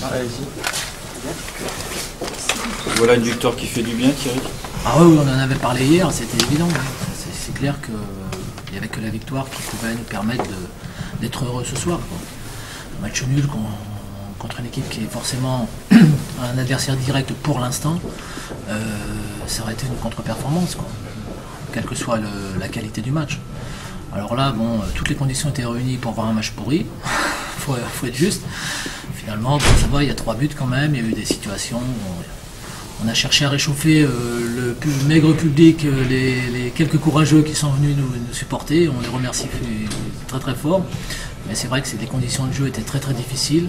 Allez-y. Voilà une victoire qui fait du bien, Thierry. Ah oui, on en avait parlé hier, c'était évident. C'est clair qu'il n'y avait que la victoire qui pouvait nous permettre d'être heureux ce soir, quoi. Un match nul contre une équipe qui est forcément un adversaire direct pour l'instant, ça aurait été une contre-performance, quoi, quelle que soit la qualité du match. Alors là, bon, toutes les conditions étaient réunies pour voir un match pourri, faut être juste. Finalement, bon, ça va, il y a 3 buts quand même, il y a eu des situations où on a cherché à réchauffer le maigre public, les quelques courageux qui sont venus nous supporter, on les remercie très très fort. Mais c'est vrai que les conditions de jeu étaient très très difficiles,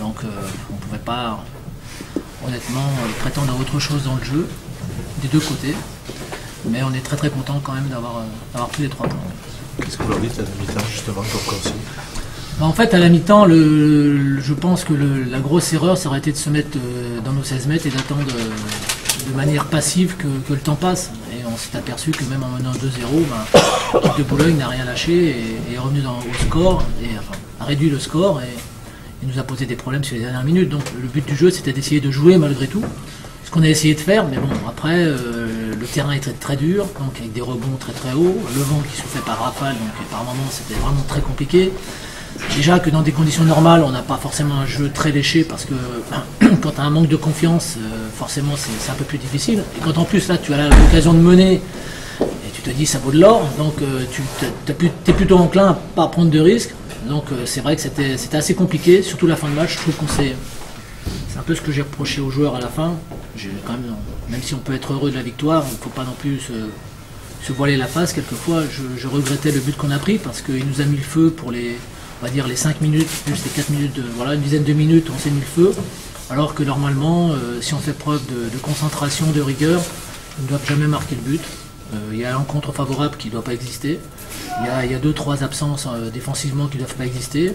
donc on ne pouvait pas honnêtement prétendre à autre chose dans le jeu, des deux côtés. Mais on est très très content quand même d'avoir pris les 3 points. Qu'est-ce que vous leur dites à la mi-temps justement pour Corsi? En fait, à la mi-temps, je pense que la grosse erreur, ça aurait été de se mettre dans nos 16 mètres et d'attendre de manière passive que le temps passe. Et on s'est aperçu que même en menant 2-0, l'équipe de Boulogne n'a rien lâché et est revenue au score, a réduit le score et nous a posé des problèmes sur les dernières minutes. Donc le but du jeu, c'était d'essayer de jouer malgré tout. Ce qu'on a essayé de faire, mais bon, après, le terrain était très dur, donc avec des rebonds très très hauts, le vent qui soufflait par rafale, donc par moments c'était vraiment très compliqué. Déjà que dans des conditions normales, on n'a pas forcément un jeu très léché parce que quand tu as un manque de confiance, forcément c'est un peu plus difficile. Et quand en plus là tu as l'occasion de mener et tu te dis ça vaut de l'or, donc tu es plutôt enclin à pas prendre de risques. Donc c'est vrai que c'était assez compliqué, surtout la fin de match. Je trouve c'est un peu ce que j'ai reproché aux joueurs à la fin. Quand même si on peut être heureux de la victoire, il ne faut pas non plus se voiler la face. Quelquefois je regrettais le but qu'on a pris parce qu'il nous a mis le feu pour on va dire les 5 minutes, plus les 4 minutes, voilà, une dizaine de minutes, on s'est mis le feu. Alors que normalement, si on fait preuve de concentration, de rigueur, on ne doit jamais marquer le but. Il y a un contre favorable qui ne doit pas exister. Il y a 2-3 absences défensivement qui ne doivent pas exister.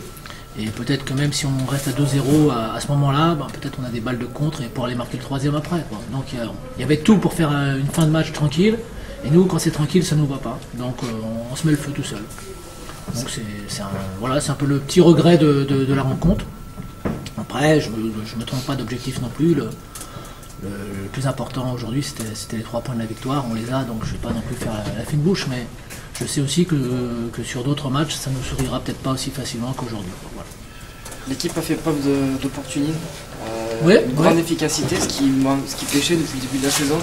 Et peut-être que même si on reste à 2-0 à ce moment-là, peut-être on a des balles de contre et pour aller marquer le 3e après, quoi. Donc il y avait tout pour faire une fin de match tranquille. Et nous, quand c'est tranquille, ça ne nous va pas. Donc on se met le feu tout seul. Donc c'est un peu le petit regret de la rencontre. Après, je me trompe pas d'objectif non plus. Le plus important aujourd'hui, c'était les 3 points de la victoire. On les a, donc je ne vais pas non plus faire la fine bouche, mais je sais aussi que sur d'autres matchs, ça ne nous sourira peut-être pas aussi facilement qu'aujourd'hui. Voilà. L'équipe a fait preuve d'opportunisme, une grande efficacité, ce qui pêchait depuis le début de la saison.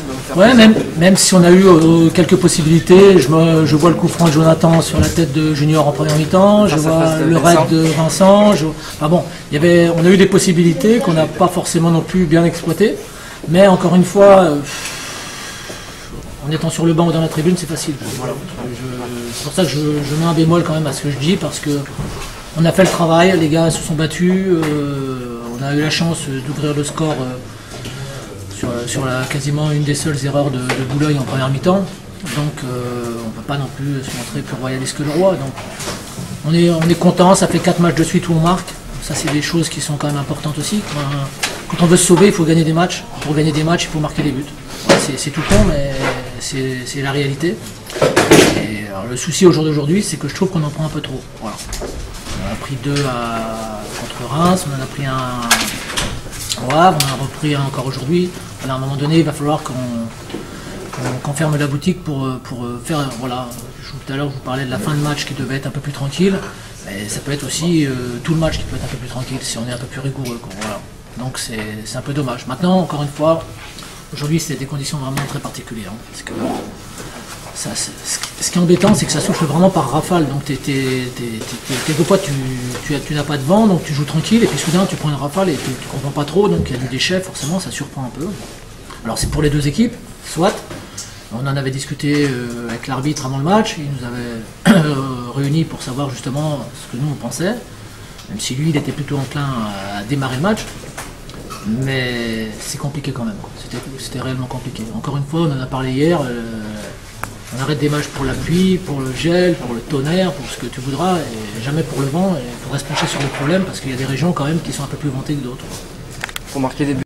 Même si on a eu quelques possibilités, je vois le coup franc de Jonathan sur la tête de Junior en première mi-temps, je vois le raid de Vincent. On a eu des possibilités qu'on n'a pas forcément non plus bien exploitées, mais encore une fois, en étant sur le banc ou dans la tribune, c'est facile. Voilà. C'est pour ça que je mets un bémol quand même à ce que je dis, parce que on a fait le travail, les gars se sont battus, on a eu la chance d'ouvrir le score sur quasiment une des seules erreurs de Boulogne en première mi-temps. Donc on ne peut pas non plus se montrer plus royaliste que le roi. Donc on est content, ça fait 4 matchs de suite où on marque. Ça c'est des choses qui sont quand même importantes aussi. Quand on veut se sauver, il faut gagner des matchs. Pour gagner des matchs, il faut marquer des buts. C'est tout con, mais c'est la réalité. Et alors, le souci au jour d'aujourd'hui, c'est que je trouve qu'on en prend un peu trop. Voilà. On a pris 2 contre Reims, on en a pris un au Havre, on en a repris un encore aujourd'hui. À un moment donné, il va falloir qu'on ferme la boutique pour faire. Voilà. Tout à l'heure, je vous parlais de la fin de match qui devait être un peu plus tranquille. Mais ça peut être aussi tout le match qui peut être un peu plus tranquille si on est un peu plus rigoureux, quoi. Voilà. Donc c'est un peu dommage. Maintenant, encore une fois, aujourd'hui, c'est des conditions vraiment très particulières. Parce que ce qui est embêtant, c'est que ça souffle vraiment par rafale. Donc quelquefois tu n'as pas de vent, donc tu joues tranquille, et puis soudain tu prends une rafale et tu ne comprends pas trop, donc il y a du déchet, forcément ça surprend un peu. Alors c'est pour les 2 équipes, soit. On en avait discuté avec l'arbitre avant le match, il nous avait réunis pour savoir justement ce que nous on pensait, même si lui il était plutôt enclin à démarrer le match. Mais c'est compliqué quand même, c'était réellement compliqué. Encore une fois, on en a parlé hier. On arrête des matchs pour la pluie, pour le gel, pour le tonnerre, pour ce que tu voudras, et jamais pour le vent. Il faudrait se pencher sur le problème parce qu'il y a des régions quand même qui sont un peu plus vantées que d'autres. Pour marquer des buts.